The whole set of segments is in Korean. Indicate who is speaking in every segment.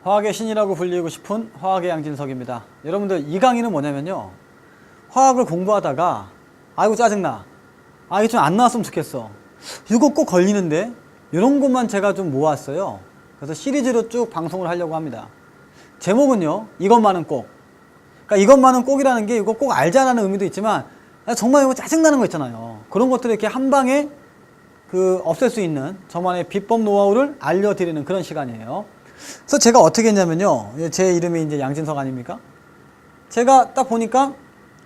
Speaker 1: 화학의 신이라고 불리고 싶은 화학의 양진석입니다. 여러분들 이 강의는 뭐냐면요, 화학을 공부하다가 아이고 짜증나, 이게 좀 안 나왔으면 좋겠어, 이거 꼭 걸리는데, 이런 것만 제가 좀 모았어요. 그래서 시리즈로 쭉 방송을 하려고 합니다. 제목은요, 이것만은 꼭. 그러니까 이것만은 꼭이라는 게 이거 꼭 알자라는 의미도 있지만 정말 이거 짜증나는 거 있잖아요. 그런 것들을 이렇게 한 방에 없앨 수 있는 저만의 비법 노하우를 알려드리는 그런 시간이에요. 그래서 제가 어떻게 했냐면요, 제 이름이 이제 양진석 아닙니까? 제가 딱 보니까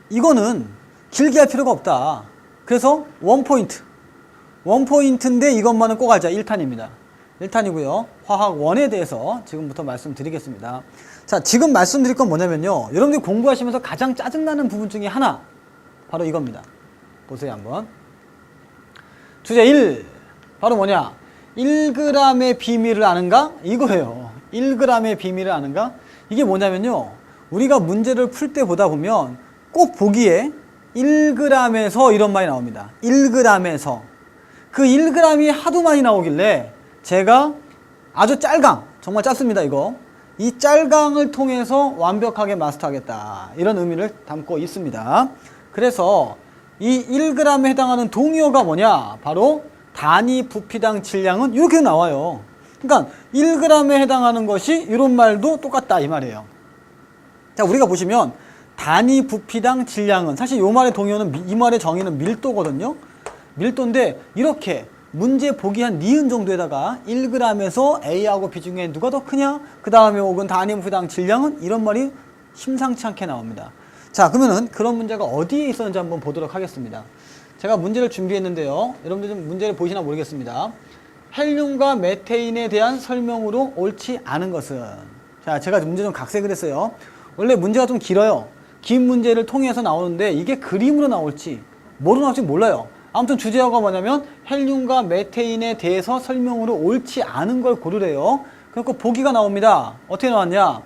Speaker 1: 이거는 길게 할 필요가 없다. 그래서 원포인트인데 이것만은 꼭 알자. 1탄입니다. 1탄이고요. 화학 1에 대해서 지금부터 말씀드리겠습니다. 자, 지금 말씀드릴 건 뭐냐면요, 여러분들이 공부하시면서 가장 짜증나는 부분 중에 하나, 바로 이겁니다. 보세요 한번. 주제 1, 바로 뭐냐, 1g의 비밀을 아는가? 이거예요. 1g의 비밀을 아는가? 이게 뭐냐면요, 우리가 문제를 풀 때 보다 보면 꼭 보기에 1g에서 이런 말이 나옵니다. 1g에서. 그 1g이 하도 많이 나오길래 제가 아주 짤강, 정말 짧습니다 이거, 이 짤강을 통해서 완벽하게 마스터하겠다, 이런 의미를 담고 있습니다. 그래서 이 1g에 해당하는 동의어가 뭐냐, 바로 단위 부피당 질량은 이렇게 나와요. 그러니까 1g에 해당하는 것이 이런 말도 똑같다 이 말이에요. 자, 우리가 보시면 단위 부피당 질량은, 사실 이 말의 동의어는, 이 말의 정의는 밀도거든요. 밀도인데 이렇게 문제 보기 한 니은 정도에다가 1g에서 A하고 B 중에 누가 더 크냐, 그 다음에 혹은 단위 부피당 질량은, 이런 말이 심상치 않게 나옵니다. 자, 그러면은 그런 문제가 어디에 있었는지 한번 보도록 하겠습니다. 제가 문제를 준비했는데요, 여러분들 좀 문제를 보시나 모르겠습니다. 헬륨과 메테인에 대한 설명으로 옳지 않은 것은. 자, 제가 문제 좀 각색을 했어요. 원래 문제가 좀 길어요. 긴 문제를 통해서 나오는데 이게 그림으로 나올지 뭐로 나올지 몰라요. 아무튼 주제어가 뭐냐면 헬륨과 메테인에 대해서 설명으로 옳지 않은 걸 고르래요. 그리고 보기가 나옵니다. 어떻게 나왔냐,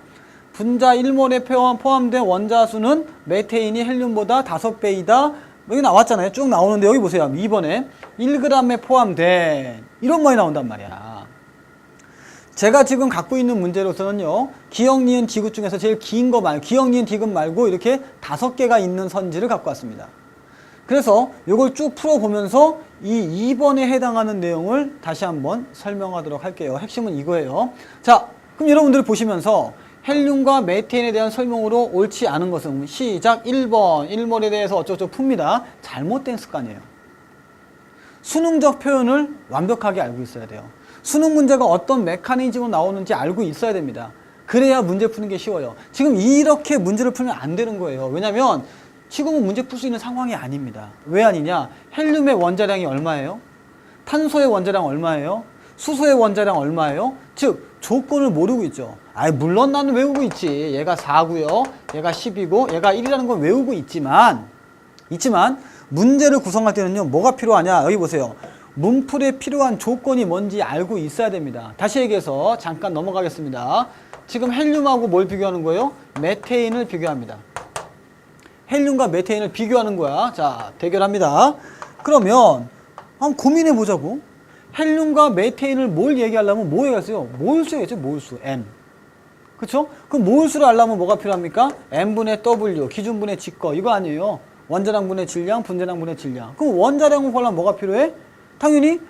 Speaker 1: 분자 1몰에 포함된 원자수는 메테인이 헬륨보다 5배이다. 여기 나왔잖아요. 쭉 나오는데 여기 보세요. 2번에 1g에 포함된, 이런 말이 나온단 말이야. 제가 지금 갖고 있는 문제로서는요, 기억, 니은, 디귿 중에서 제일 긴 거 말고, 기억, 니은, 디귿 말고 이렇게 5개가 있는 선지를 갖고 왔습니다. 그래서 이걸 쭉 풀어보면서 이 2번에 해당하는 내용을 다시 한번 설명하도록 할게요. 핵심은 이거예요. 자, 그럼 여러분들 보시면서 헬륨과 메테인에 대한 설명으로 옳지 않은 것은, 시작. 1번 1몰에 대해서 어쩌고저쩌고 풉니다. 잘못된 습관이에요. 수능적 표현을 완벽하게 알고 있어야 돼요. 수능 문제가 어떤 메커니즘으로 나오는지 알고 있어야 됩니다. 그래야 문제 푸는 게 쉬워요. 지금 이렇게 문제를 풀면 안 되는 거예요. 왜냐면 지금은 문제 풀 수 있는 상황이 아닙니다. 왜 아니냐, 헬륨의 원자량이 얼마예요? 탄소의 원자량 얼마예요? 수소의 원자량 얼마예요? 즉 조건을 모르고 있죠. 물론 나는 외우고 있지. 얘가 4고요, 얘가 10이고 얘가 1이라는 건 외우고 있지만 문제를 구성할 때는요, 뭐가 필요하냐, 여기 보세요. 문풀에 필요한 조건이 뭔지 알고 있어야 됩니다. 다시 얘기해서 잠깐 넘어가겠습니다. 지금 헬륨하고 뭘 비교하는 거예요? 메테인을 비교합니다. 헬륨과 메테인을 비교하는 거야. 자, 대결합니다. 그러면 한번 고민해 보자고. 헬륨과 메테인을 뭘 얘기하려면 뭐 얘기했어요? 몰수 얘기했죠. 몰수. M. 그쵸? 그럼 몰수를 알려면 뭐가 필요합니까? M분의 W, 기준분의 G거, 이거 아니에요. 원자량분의 질량, 분자량분의 질량. 그럼 원자량을 구하려면 뭐가 필요해? 당연히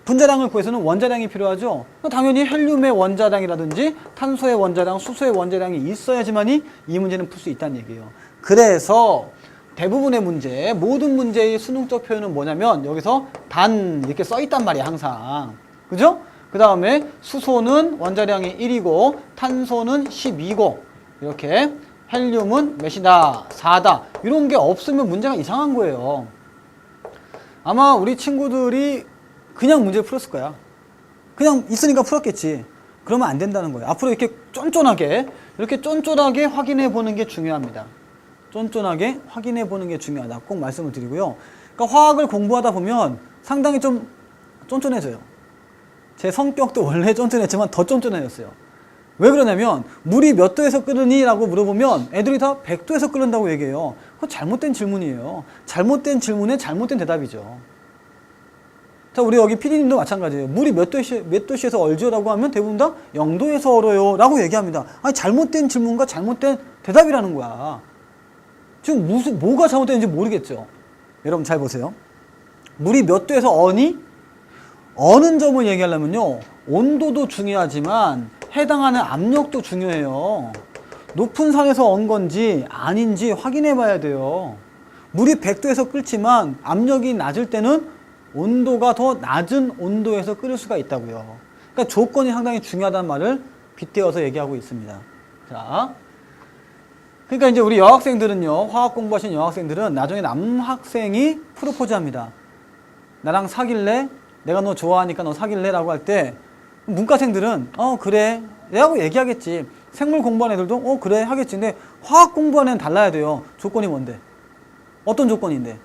Speaker 1: 분자량을 구해서는 원자량이 필요하죠. 당연히 헬륨의 원자량이라든지 탄소의 원자량, 수소의 원자량이 있어야지만이 이 문제는 풀 수 있다는 얘기예요. 그래서 대부분의 문제, 모든 문제의 수능적 표현은 뭐냐면 여기서 단 이렇게 써 있단 말이야, 항상. 그죠? 그 다음에 수소는 원자량이 1이고 탄소는 12고 이렇게, 헬륨은 몇이다? 4다. 이런 게 없으면 문제가 이상한 거예요. 아마 우리 친구들이 그냥 문제를 풀었을 거야. 그냥 있으니까 풀었겠지. 그러면 안 된다는 거예요. 앞으로 이렇게 쫀쫀하게 확인해 보는 게 중요합니다. 쫀쫀하게 확인해 보는 게 중요하다, 꼭 말씀을 드리고요. 그러니까 화학을 공부하다 보면 상당히 좀 쫀쫀해져요. 제 성격도 원래 쫀쫀했지만 더 쫀쫀해졌어요. 왜 그러냐면 물이 몇 도에서 끓으니? 라고 물어보면 애들이 다 100도에서 끓는다고 얘기해요. 그거 잘못된 질문이에요. 잘못된 질문에 잘못된 대답이죠. 자, 우리 여기 PD님도 마찬가지예요. 물이 몇 도씨에서 얼지요라고 하면 대부분 다 0도에서 얼어요 라고 얘기합니다. 아니, 잘못된 질문과 잘못된 대답이라는 거야. 지금 뭐가 잘못됐는지 모르겠죠. 여러분 잘 보세요. 물이 몇 도에서 어니? 어는 점을 얘기하려면요, 온도도 중요하지만 해당하는 압력도 중요해요. 높은 산에서 언 건지 아닌지 확인해 봐야 돼요. 물이 100도에서 끓지만 압력이 낮을 때는 온도가 더 낮은 온도에서 끓일 수가 있다고요. 그러니까 조건이 상당히 중요하다는 말을 빗대어서 얘기하고 있습니다. 자, 그러니까 이제 우리 여학생들은요, 화학 공부하신 여학생들은 나중에 남학생이 프로포즈합니다. 나랑 사귈래? 내가 너 좋아하니까 너 사귈래? 라고 할 때 문과생들은 그래 라고 얘기하겠지. 생물 공부하는 애들도 그래 하겠지. 근데 화학 공부하는 애는 달라야 돼요. 조건이 뭔데? 어떤 조건인데?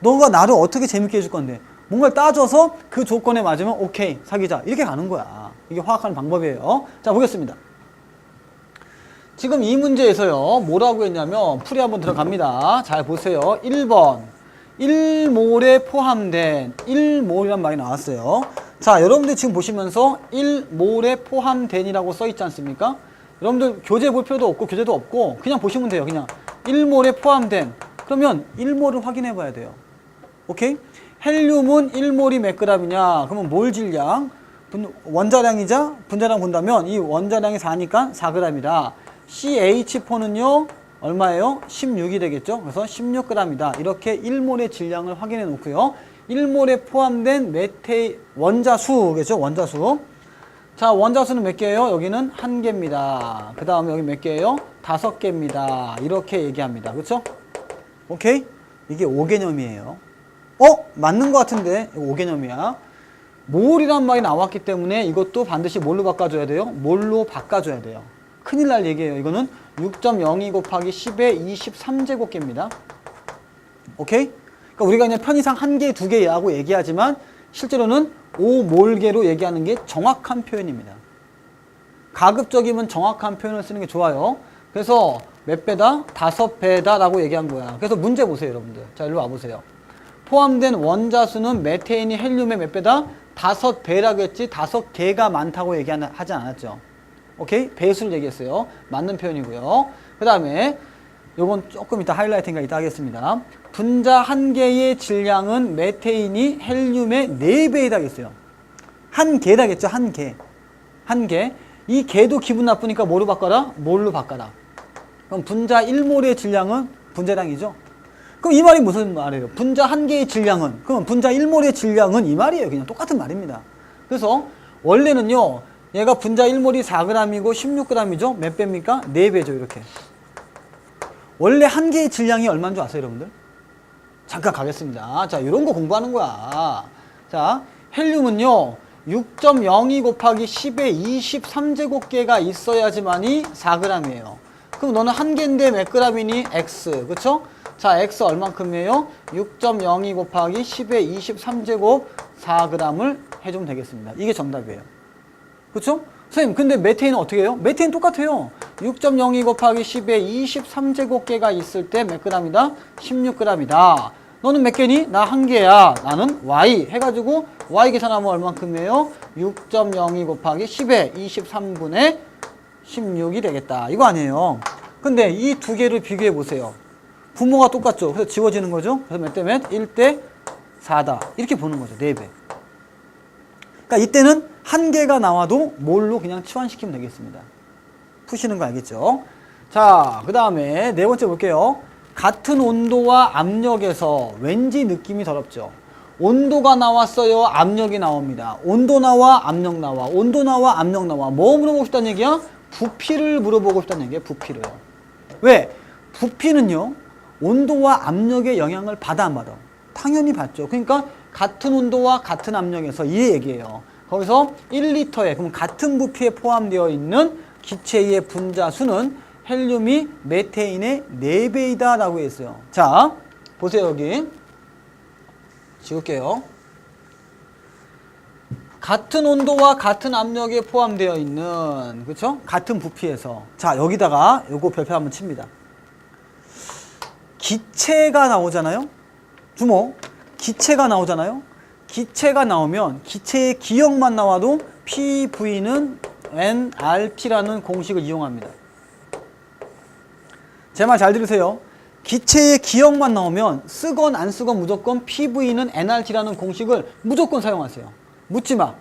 Speaker 1: 너가 나를 어떻게 재밌게 해줄 건데? 뭔가를 따져서 그 조건에 맞으면 오케이 사귀자 이렇게 가는 거야. 이게 화학하는 방법이에요. 자, 보겠습니다. 지금 이 문제에서요, 뭐라고 했냐면 풀이 한번 들어갑니다. 잘 보세요. 1번 1몰에 포함된 1몰이란 말이 나왔어요. 자, 여러분들 지금 보시면서 1몰에 포함된이라고 써 있지 않습니까? 여러분들 교재 볼 필요도 없고 교재도 없고 그냥 보시면 돼요. 그냥 1몰에 포함된, 그러면 1몰을 확인해 봐야 돼요. 오케이? 헬륨은 1몰이 몇 g이냐? 그러면 몰 질량, 원자량이자 분자량 본다면 이 원자량이 4니까 4g이다. CH4는요 얼마예요? 16이 되겠죠? 그래서 16g이다. 이렇게 1몰의 질량을 확인해 놓고요. 1몰에 포함된 원자수겠죠? 원자수. 자, 원자수는 몇 개예요? 여기는 1개입니다. 그 다음에 여기 몇 개예요? 5개입니다. 이렇게 얘기합니다. 그렇죠? 오케이? 이게 5개념이에요. 맞는 것 같은데 5개념이야. 몰이란 말이 나왔기 때문에 이것도 반드시 뭘로 바꿔줘야 돼요? 몰로 바꿔줘야 돼요. 큰일 날 얘기예요. 이거는 6.02 곱하기 10의 23제곱개입니다. 오케이? 그러니까 우리가 그냥 편의상 1개, 2개라고 얘기하지만 실제로는 5몰계로 얘기하는 게 정확한 표현입니다. 가급적이면 정확한 표현을 쓰는 게 좋아요. 그래서 몇 배다? 5배다 라고 얘기한 거야. 그래서 문제 보세요, 여러분들. 자, 일로 와보세요. 포함된 원자수는 메테인이 헬륨의 몇 배다? 5배라고 했지 5개가 많다고 하지 않았죠. 오케이? 배수를 얘기했어요. 맞는 표현이고요. 그 다음에 요건 조금 이따 하이라이팅가 이따 하겠습니다. 분자 한 개의 질량은 메테인이 헬륨의 4배이다 했어요. 한 개다겠죠. 한 개. 한 개. 이 개도 기분 나쁘니까 뭐로 바꿔라? 몰로 바꿔라. 그럼 분자 1몰의 질량은 분자량이죠. 그럼 이 말이 무슨 말이에요? 분자 한 개의 질량은, 그럼 분자 1몰의 질량은 이 말이에요. 그냥 똑같은 말입니다. 그래서 원래는요, 얘가 분자 1몰이 4g이고 16g이죠? 몇 배입니까? 4배죠. 이렇게. 원래 한 개의 질량이 얼마인 줄 아세요, 여러분들? 잠깐 가겠습니다. 자, 이런 거 공부하는 거야. 자, 헬륨은요, 6.02 곱하기 10의 23제곱개가 있어야지만이 4g이에요. 그럼 너는 한 개인데 몇 g이니? X. 그쵸? 자, X 얼만큼이에요? 6.02 곱하기 10의 23제곱 4g을 해주면 되겠습니다. 이게 정답이에요. 그쵸? 선생님, 근데 메테인은 어떻게 해요? 메테인 똑같아요. 6.02 곱하기 10의 23제곱개가 있을 때 몇 g이다? 16g이다. 너는 몇 개니? 나 한 개야. 나는 Y. 해가지고 Y 계산하면 얼만큼이에요? 6.02 곱하기 10의 23분의 16이 되겠다. 이거 아니에요. 근데 이 두 개를 비교해 보세요. 분모가 똑같죠. 그래서 지워지는 거죠. 그래서 몇 대 몇? 1대 4다. 이렇게 보는 거죠. 4배. 그러니까 이때는 한 개가 나와도 몰로 그냥 치환시키면 되겠습니다. 푸시는 거 알겠죠? 자, 그 다음에 네 번째 볼게요. 같은 온도와 압력에서 왠지 느낌이 더럽죠. 온도가 나왔어요. 압력이 나옵니다. 온도 나와, 압력 나와. 온도 나와, 압력 나와. 뭐 물어보고 싶다는 얘기야? 부피를 물어보고 싶다는 얘기예요. 부피를. 왜? 부피는요, 온도와 압력의 영향을 받아 안 받아? 당연히 받죠. 그러니까 같은 온도와 같은 압력에서 이 얘기예요. 거기서 1리터에, 그럼 같은 부피에 포함되어 있는 기체의 분자수는 헬륨이 메테인의 4배이다 라고 했어요. 자, 보세요. 여기 지울게요. 같은 온도와 같은 압력에 포함되어 있는, 그렇죠? 같은 부피에서. 자, 여기다가 요거 별표 한번 칩니다. 기체가 나오잖아요. 주목. 기체가 나오잖아요. 기체가 나오면 기체의 기억만 나와도 PV는 nRT라는 공식을 이용합니다. 제 말 잘 들으세요. 기체의 기억만 나오면 쓰건 안 쓰건 무조건 PV는 nRT라는 공식을 무조건 사용하세요. 묻지 마.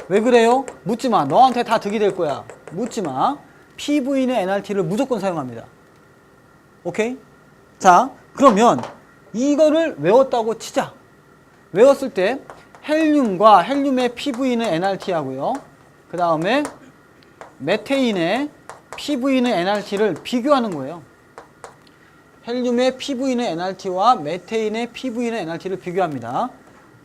Speaker 1: 왜 그래요? 묻지 마. 너한테 다 득이 될 거야. 묻지 마. PV는 nRT를 무조건 사용합니다. 오케이? 자, 그러면 이거를 외웠다고 치자. 외웠을 때 헬륨과 헬륨의 PV는 nRT 하고요. 그 다음에 메테인의 PV는 nRT를 비교하는 거예요. 헬륨의 PV는 nRT와 메테인의 PV는 nRT를 비교합니다.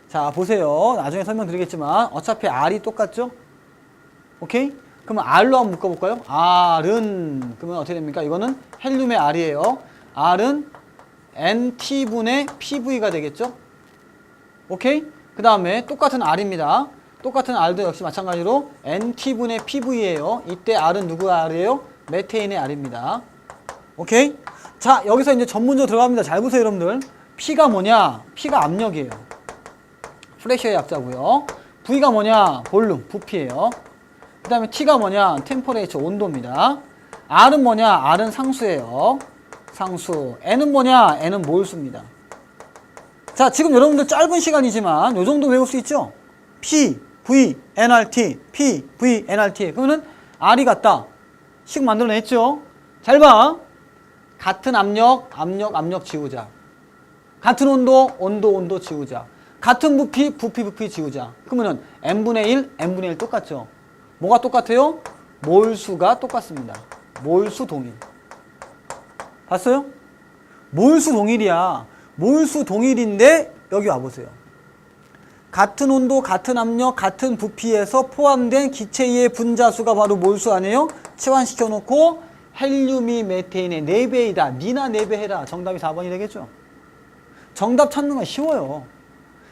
Speaker 1: 자, 보세요. 나중에 설명드리겠지만 어차피 R이 똑같죠? 오케이? 그러면 R로 한번 묶어볼까요? R은 그러면 어떻게 됩니까? 이거는 헬륨의 R이에요. R은 NT분의 PV가 되겠죠? 오케이? 그 다음에 똑같은 R입니다. 똑같은 R도 역시 마찬가지로 NT분의 PV예요. 이때 R은 누구 R이에요? 메테인의 R입니다. 오케이? 자, 여기서 이제 전문적으로 들어갑니다. 잘 보세요, 여러분들. P가 뭐냐? P가 압력이에요. 프레셔의 약자고요. V가 뭐냐? 볼륨, 부피예요. 그 다음에 T가 뭐냐? 템퍼레이처, 온도입니다. R은 뭐냐? R은 상수예요. 상수. N은 뭐냐? N은 몰수입니다. 자, 지금 여러분들 짧은 시간이지만 요 정도 외울 수 있죠? P, V, nRT, P, V, nRT. 그러면은 R이 같다. 식 만들어냈죠? 잘 봐. 같은 압력, 압력, 압력 지우자. 같은 온도, 온도, 온도 지우자. 같은 부피, 부피, 부피 지우자. 그러면은 n분의 1, n분의 1 똑같죠? 뭐가 똑같아요? 몰수가 똑같습니다. 몰수 동일. 봤어요? 몰수 동일이야. 몰수 동일인데 여기 와보세요. 같은 온도, 같은 압력, 같은 부피에서 포함된 기체의 분자수가 바로 몰수 아니에요? 치환시켜놓고 헬륨이 메테인의 4배이다. 니나 4배 해라. 정답이 4번이 되겠죠? 정답 찾는 건 쉬워요.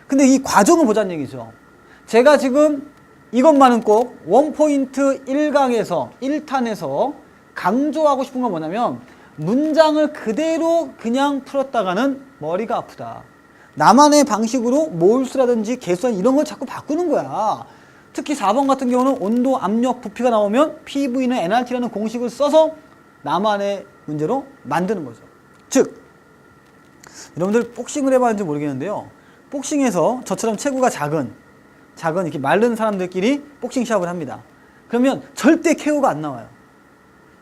Speaker 1: 근데 이 과정을 보자는 얘기죠. 제가 지금 이것만은 꼭 원포인트 1강에서 1탄에서 강조하고 싶은 건 뭐냐면 문장을 그대로 그냥 풀었다가는 머리가 아프다. 나만의 방식으로 몰수라든지 계수한 이런 걸 자꾸 바꾸는 거야. 특히 4번 같은 경우는 온도, 압력, 부피가 나오면 PV는 nRT라는 공식을 써서 나만의 문제로 만드는 거죠. 즉, 여러분들 복싱을 해봤는지 모르겠는데요. 복싱에서 저처럼 체구가 작은 이렇게 마른 사람들끼리 복싱 시합을 합니다. 그러면 절대 KO가 안 나와요.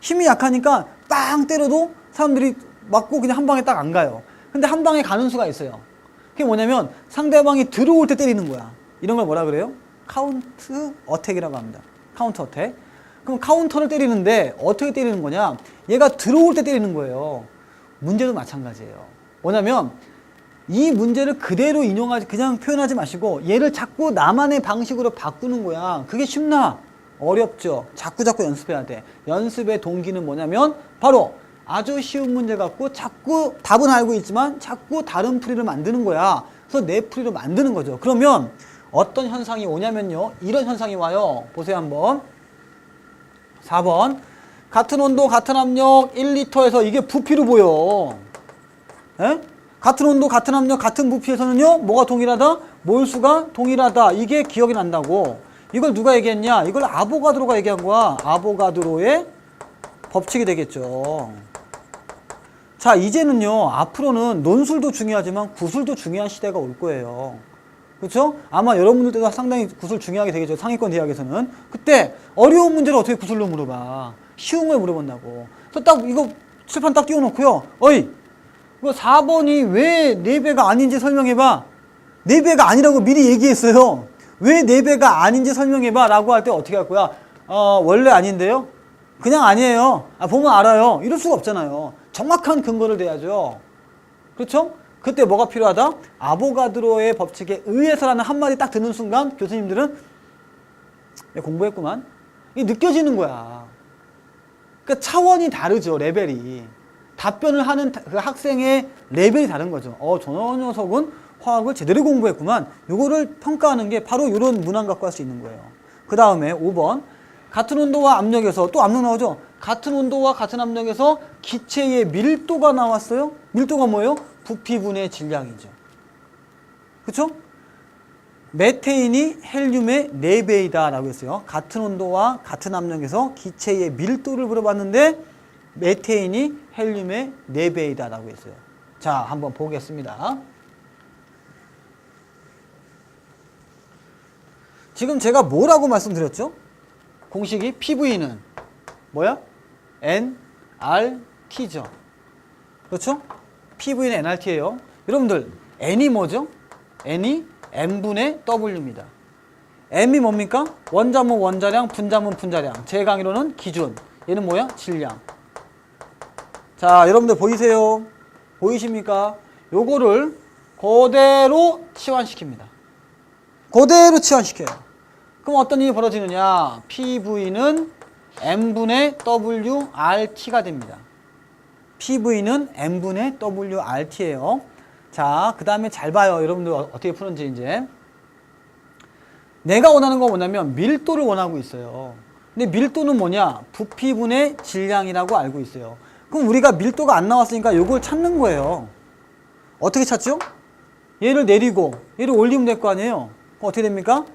Speaker 1: 힘이 약하니까 빵 때려도 사람들이 맞고 그냥 한 방에 딱 안 가요. 근데 한 방에 가는 수가 있어요. 그게 뭐냐면 상대방이 들어올 때 때리는 거야. 이런 걸 뭐라 그래요? 카운트 어택이라고 합니다. 카운트 어택. 그럼 카운터를 때리는데 어떻게 때리는 거냐? 얘가 들어올 때 때리는 거예요. 문제도 마찬가지예요. 뭐냐면 이 문제를 그대로 인용하지 그냥 표현하지 마시고 얘를 자꾸 나만의 방식으로 바꾸는 거야. 그게 쉽나? 어렵죠. 자꾸 연습해야 돼. 연습의 동기는 뭐냐면 바로 아주 쉬운 문제 갖고 자꾸 답은 알고 있지만 자꾸 다른 풀이를 만드는 거야. 그래서 내 풀이를 만드는 거죠. 그러면 어떤 현상이 오냐면요. 이런 현상이 와요. 보세요 한번. 4번. 같은 온도, 같은 압력 1리터에서 이게 부피로 보여. 에? 같은 온도, 같은 압력, 같은 부피에서는요. 뭐가 동일하다? 몰수가 동일하다. 이게 기억이 난다고. 이걸 누가 얘기했냐? 이걸 아보가드로가 얘기한 거야. 아보가드로의 법칙이 되겠죠. 자, 이제는요. 앞으로는 논술도 중요하지만 구술도 중요한 시대가 올 거예요. 그렇죠? 아마 여러분들도 상당히 구술 중요하게 되겠죠. 상위권 대학에서는. 그때 어려운 문제를 어떻게 구술로 물어봐. 쉬운 걸 물어본다고. 그래서 딱 이거 칠판 딱 띄워놓고요. 어이, 이거 4번이 왜 4배가 아닌지 설명해봐. 4배가 아니라고 미리 얘기했어요. 왜 4배가 아닌지 설명해봐 라고 할 때 어떻게 할 거야? 원래 아닌데요? 그냥 아니에요. 보면 알아요. 이럴 수가 없잖아요. 정확한 근거를 대야죠. 그렇죠? 그때 뭐가 필요하다? 아보가드로의 법칙에 의해서라는 한마디 딱 듣는 순간 교수님들은 공부했구만. 이게 느껴지는 거야. 그러니까 차원이 다르죠. 레벨이. 답변을 하는 그 학생의 레벨이 다른 거죠. 저 녀석은 화학을 제대로 공부했구만. 요거를 평가하는 게 바로 이런 문항 갖고 할 수 있는 거예요. 그 다음에 5번. 같은 온도와 압력에서 또 압력 나오죠. 같은 온도와 같은 압력에서 기체의 밀도가 나왔어요. 밀도가 뭐예요? 부피분의 질량이죠. 그쵸? 메테인이 헬륨의 4배이다 라고 했어요. 같은 온도와 같은 압력에서 기체의 밀도를 물어봤는데 메테인이 헬륨의 4배이다 라고 했어요. 자, 한번 보겠습니다. 지금 제가 뭐라고 말씀드렸죠? 공식이 PV는 뭐야? nRT죠. 그렇죠? PV는 nRT예요. 여러분들 N이 뭐죠? N이 N분의 W입니다. M이 뭡니까? 원자문 원자량, 분자문 분자량. 제 강의로는 기준. 얘는 뭐야? 질량. 자, 여러분들 보이세요? 보이십니까? 요거를 그대로 치환시킵니다. 그대로 치환시켜요. 그럼 어떤 일이 벌어지느냐? PV는 N분의 WRT가 됩니다. PV는 N분의 WRT예요. 자, 그 다음에 잘 봐요. 여러분들 어떻게 푸는지 이제. 내가 원하는 건 뭐냐면 밀도를 원하고 있어요. 근데 밀도는 뭐냐? 부피분의 질량이라고 알고 있어요. 그럼 우리가 밀도가 안 나왔으니까 요걸 찾는 거예요. 어떻게 찾죠? 얘를 내리고 얘를 올리면 될 거 아니에요. 그럼 어떻게 됩니까?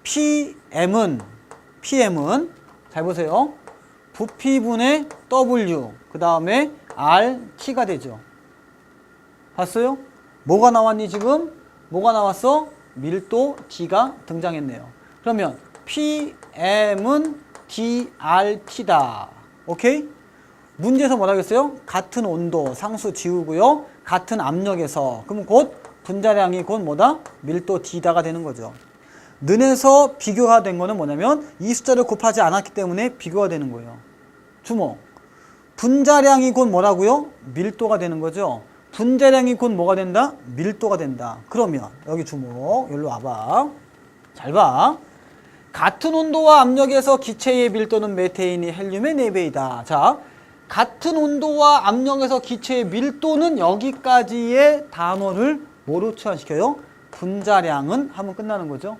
Speaker 1: PM은 잘 보세요. 부피분의 W 그 다음에 RT가 되죠. 봤어요? 뭐가 나왔니 지금? 뭐가 나왔어? 밀도 D가 등장했네요. 그러면 PM은 DRT다. 오케이? 문제에서 뭐라고 했어요? 같은 온도 상수 지우고요. 같은 압력에서 그럼 곧 분자량이 곧 뭐다? 밀도 D다가 되는 거죠. 는에서 비교가 된 거는 뭐냐면 이 숫자를 곱하지 않았기 때문에 비교가 되는 거예요. 주목. 분자량이 곧 뭐라고요? 밀도가 되는 거죠. 분자량이 곧 뭐가 된다? 밀도가 된다. 그러면 여기 주목. 여기로 와봐. 잘 봐. 같은 온도와 압력에서 기체의 밀도는 메테인이 헬륨의 4배이다. 자, 같은 온도와 압력에서 기체의 밀도는 여기까지의 단어를 뭐로 치환시켜요? 분자량은 하면 끝나는 거죠.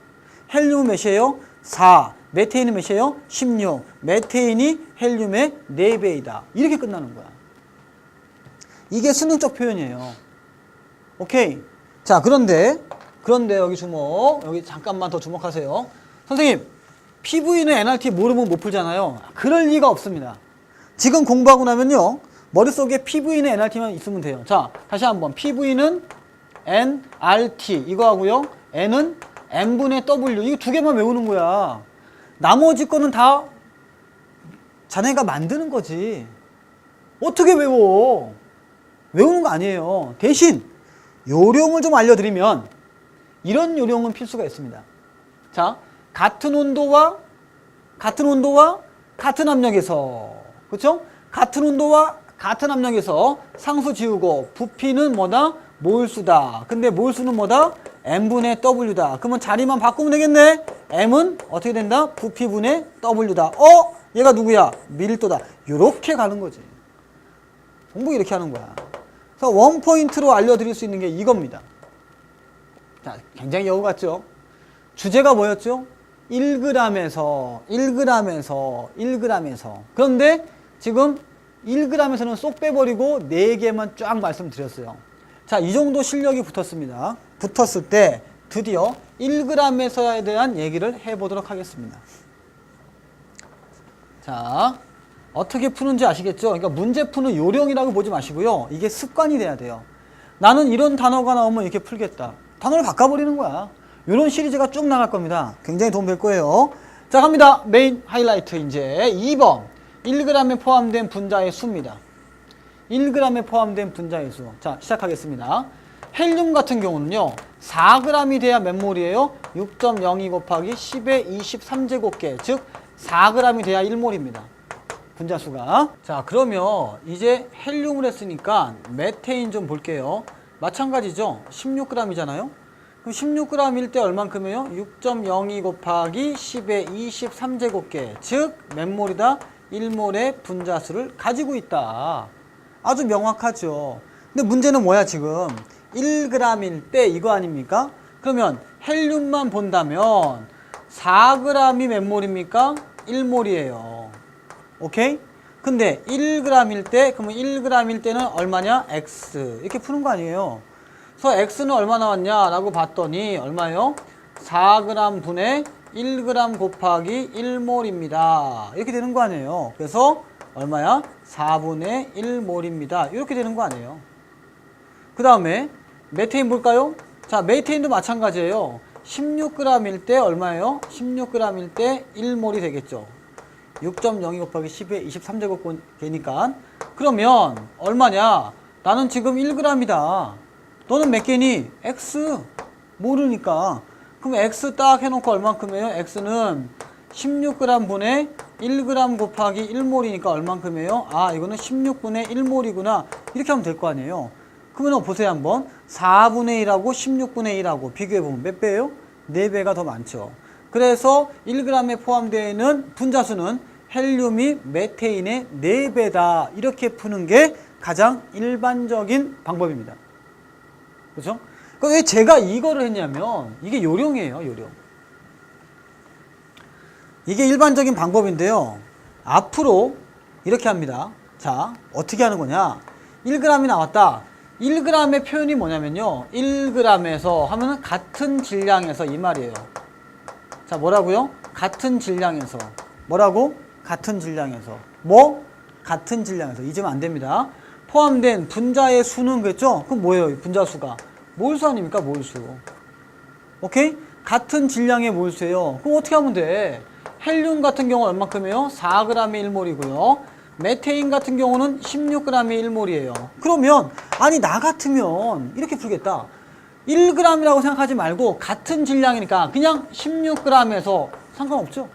Speaker 1: 헬륨은 몇이에요? 4. 메테인은 몇이에요? 16. 메테인이 헬륨의 4배이다. 이렇게 끝나는 거야. 이게 수능적 표현이에요. 오케이. 자, 그런데 여기 주목. 여기 잠깐만 더 주목하세요. 선생님, PV는 nRT 모르면 못 풀잖아요. 그럴 리가 없습니다. 지금 공부하고 나면요. 머릿속에 PV는 nRT만 있으면 돼요. 자, 다시 한번. PV는 nRT 이거 하고요. n은 n분의 W 이거 두 개만 외우는 거야. 나머지 거는 다 자네가 만드는 거지. 어떻게 외워? 외우는 거 아니에요. 대신 요령을 좀 알려드리면 이런 요령은 필수가 있습니다. 자, 같은 온도와 같은 압력에서 그렇죠? 같은 온도와 같은 압력에서 상수 지우고 부피는 뭐다? 몰수다. 근데 몰수는 뭐다? M분의 W다. 그러면 자리만 바꾸면 되겠네. M은 어떻게 된다? 부피분의 W다. 얘가 누구야? 밀도다. 요렇게 가는 거지. 공부 이렇게 하는 거야. 그래서 원포인트로 알려드릴 수 있는 게 이겁니다. 자, 굉장히 여우 같죠? 주제가 뭐였죠? 1g에서. 그런데 지금 1g에서는 쏙 빼버리고 4개만 쫙 말씀드렸어요. 자, 이 정도 실력이 붙었습니다. 붙었을 때 드디어 1g에서에 대한 얘기를 해보도록 하겠습니다. 자, 어떻게 푸는지 아시겠죠? 그러니까 문제 푸는 요령이라고 보지 마시고요. 이게 습관이 돼야 돼요. 나는 이런 단어가 나오면 이렇게 풀겠다. 단어를 바꿔버리는 거야. 이런 시리즈가 쭉 나갈 겁니다. 굉장히 도움 될 거예요. 자, 갑니다. 메인 하이라이트 이제 2번 1g에 포함된 분자의 수입니다. 1g에 포함된 분자의 수. 자, 시작하겠습니다. 헬륨 같은 경우는요. 4g이 돼야 몇 몰이에요? 6.02 곱하기 10의 23제곱계 즉 4g이 돼야 1몰입니다. 분자수가. 자, 그러면 이제 헬륨을 했으니까 메테인 좀 볼게요. 마찬가지죠. 16g이잖아요. 그럼 16g일 때 얼만큼이에요? 6.02 곱하기 10의 23제곱계 즉 몇 몰이다? 1몰의 분자수를 가지고 있다. 아주 명확하죠. 근데 문제는 뭐야 지금? 1g일 때 이거 아닙니까? 그러면 헬륨만 본다면 4g이 몇 몰입니까? 1몰이에요. 오케이? 근데 1g일 때 그러면 1g일 때는 얼마냐? X 이렇게 푸는 거 아니에요. 그래서 X는 얼마 나왔냐 라고 봤더니 얼마예요? 4g 분의 1g 곱하기 1몰입니다. 이렇게 되는 거 아니에요. 그래서 얼마야? 4분의 1몰입니다. 이렇게 되는 거 아니에요. 그 다음에 메테인 볼까요? 자, 메테인도 마찬가지예요. 16g일 때 얼마예요? 16g일 때 1몰이 되겠죠. 6.02 곱하기 10의 23제곱되니까 그러면 얼마냐? 나는 지금 1g이다. 너는 몇 개니? X 모르니까. 그럼 X 딱 해놓고 얼만큼이에요? X는 16g 분의 1g 곱하기 1몰이니까 얼만큼이에요? 아, 이거는 16분의 1몰이구나. 이렇게 하면 될 거 아니에요. 그러면 보세요 한번. 4분의 1하고 16분의 1하고 비교해보면 몇 배예요? 4배가 더 많죠. 그래서 1g에 포함되어 있는 분자수는 헬륨이 메테인의 4배다. 이렇게 푸는 게 가장 일반적인 방법입니다. 그렇죠? 왜 제가 이거를 했냐면 이게 요령이에요. 요령. 이게 일반적인 방법인데요. 앞으로 이렇게 합니다. 자, 어떻게 하는 거냐? 1g이 나왔다. 1g의 표현이 뭐냐면요. 1g에서 하면은 같은 질량에서 이 말이에요. 자, 뭐라고요? 같은 질량에서. 뭐라고? 같은 질량에서. 뭐? 같은 질량에서. 잊으면 안 됩니다. 포함된 분자의 수는 그랬죠? 그럼 뭐예요? 분자수가. 몰수 아닙니까? 몰수. 오케이? 같은 질량의 몰수예요. 그럼 어떻게 하면 돼? 헬륨 같은 경우 얼만큼이에요? 4g의 1몰이고요. 메테인 같은 경우는 16g의 1몰이에요. 그러면 아니 나 같으면 이렇게 풀겠다. 1g이라고 생각하지 말고 같은 질량이니까 그냥 16g에서 상관없죠.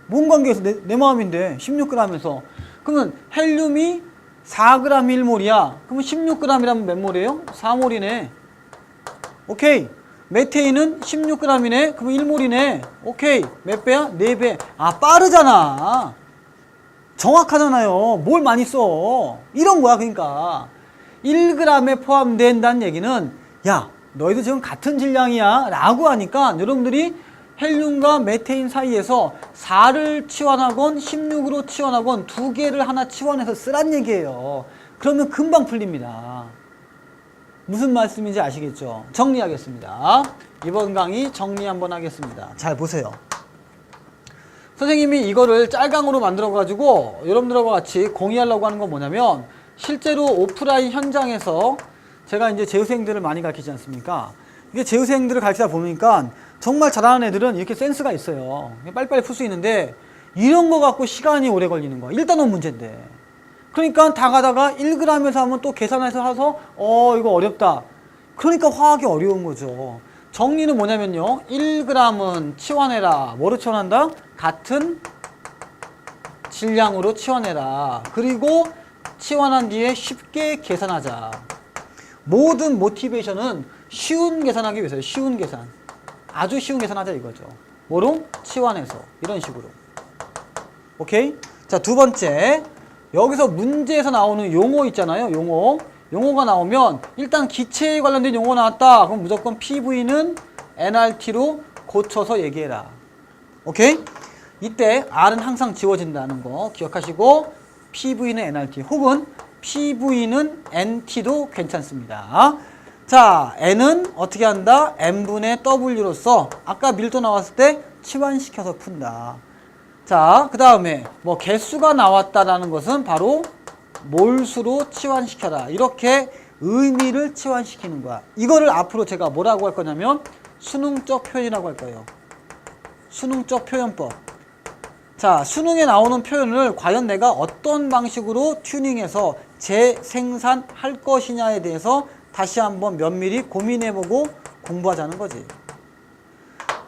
Speaker 1: 뭔 관계에서 내 마음인데 16g에서 그러면 헬륨이 4g이 1몰이야. 그러면 16g이라면 몇 몰이에요? 4몰이네. 오케이. 메테인은 16g이네. 그러면 1몰이네. 오케이. 몇 배야? 4배. 아, 빠르잖아. 정확하잖아요. 뭘 많이 써. 이런 거야. 그러니까 1g에 포함된다는 얘기는 야, 너희도 지금 같은 질량이야 라고 하니까 여러분들이 헬륨과 메테인 사이에서 4를 치환하건 16으로 치환하건 두 개를 하나 치환해서 쓰란 얘기예요. 그러면 금방 풀립니다. 무슨 말씀인지 아시겠죠? 정리하겠습니다. 이번 강의 정리 한번 하겠습니다. 잘 보세요. 선생님이 이거를 짤강으로 만들어 가지고 여러분들과 같이 공유하려고 하는 건 뭐냐면 실제로 오프라인 현장에서 제가 이제 재수생들을 많이 가르치지 않습니까? 이게 재수생들을 가르치다 보니까 정말 잘하는 애들은 이렇게 센스가 있어요. 빨리빨리 풀 수 있는데 이런 거 갖고 시간이 오래 걸리는 거야. 일단은 문제인데. 그러니까 다 가다가 1g에서 하면 또 계산해서 해서 이거 어렵다. 그러니까 화학이 어려운 거죠. 정리는 뭐냐면요. 1g은 치환해라. 뭐로 치환한다? 같은 질량으로 치환해라. 그리고 치환한 뒤에 쉽게 계산하자. 모든 모티베이션은 쉬운 계산하기 위해서요. 쉬운 계산. 아주 쉬운 계산하자 이거죠. 뭐로? 치환해서. 이런 식으로. 오케이? 자, 두 번째. 여기서 문제에서 나오는 용어 있잖아요. 용어. 용어가 나오면 일단 기체에 관련된 용어 나왔다. 그럼 무조건 PV는 nRT로 고쳐서 얘기해라. 오케이? 이때 R은 항상 지워진다는 거 기억하시고 PV는 nRT 혹은 PV는 NT도 괜찮습니다. 자, N은 어떻게 한다? N분의 W로서 아까 밀도 나왔을 때 치환시켜서 푼다. 자, 그 다음에 뭐 개수가 나왔다라는 것은 바로 몰수로 치환시켜라. 이렇게 의미를 치환시키는 거야. 이거를 앞으로 제가 뭐라고 할 거냐면 수능적 표현이라고 할 거예요. 수능적 표현법. 자, 수능에 나오는 표현을 과연 내가 어떤 방식으로 튜닝해서 재생산할 것이냐에 대해서 다시 한번 면밀히 고민해보고 공부하자는 거지.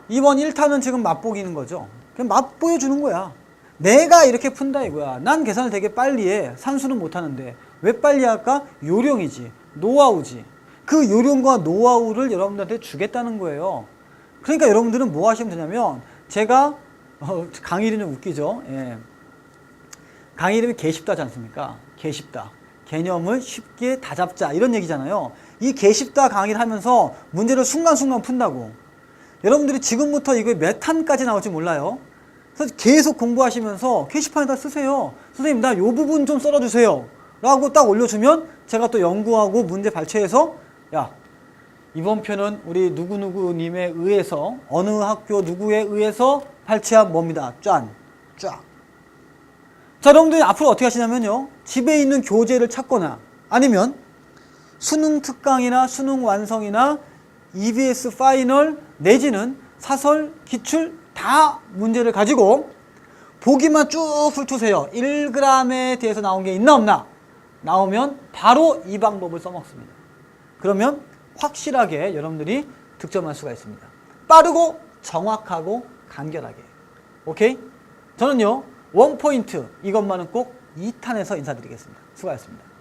Speaker 1: 이번 1탄은 지금 맛보기는 거죠. 그냥 맛보여주는 거야. 내가 이렇게 푼다 이거야. 난 계산을 되게 빨리 해. 산수는 못하는데. 왜 빨리 할까? 요령이지. 노하우지. 그 요령과 노하우를 여러분들한테 주겠다는 거예요. 그러니까 여러분들은 뭐 하시면 되냐면 제가 강의 이름 좀 웃기죠. 예. 강의 이름이 개쉽다지 않습니까? 개쉽다. 개념을 쉽게 다잡자 이런 얘기잖아요. 이 개쉽다 강의를 하면서 문제를 순간순간 푼다고. 여러분들이 지금부터 이거 몇 탄까지 나올지 몰라요. 그래서 계속 공부하시면서 게시판에다 쓰세요. 선생님 나 요 부분 좀 썰어주세요 라고 딱 올려주면 제가 또 연구하고 문제 발췌해서 야, 이번 편은 우리 누구누구님에 의해서 어느 학교 누구에 의해서 발췌한 뭐입니다. 짠, 쫙. 자, 여러분들이 앞으로 어떻게 하시냐면요. 집에 있는 교재를 찾거나 아니면 수능 특강이나 수능 완성이나 EBS 파이널 내지는 사설, 기출 다 문제를 가지고 보기만 쭉 훑으세요. 1g에 대해서 나온 게 있나 없나? 나오면 바로 이 방법을 써먹습니다. 그러면 확실하게 여러분들이 득점할 수가 있습니다. 빠르고 정확하고 간결하게. 오케이? 저는요, 원포인트 이것만은 꼭 2탄에서 인사드리겠습니다. 수고하셨습니다.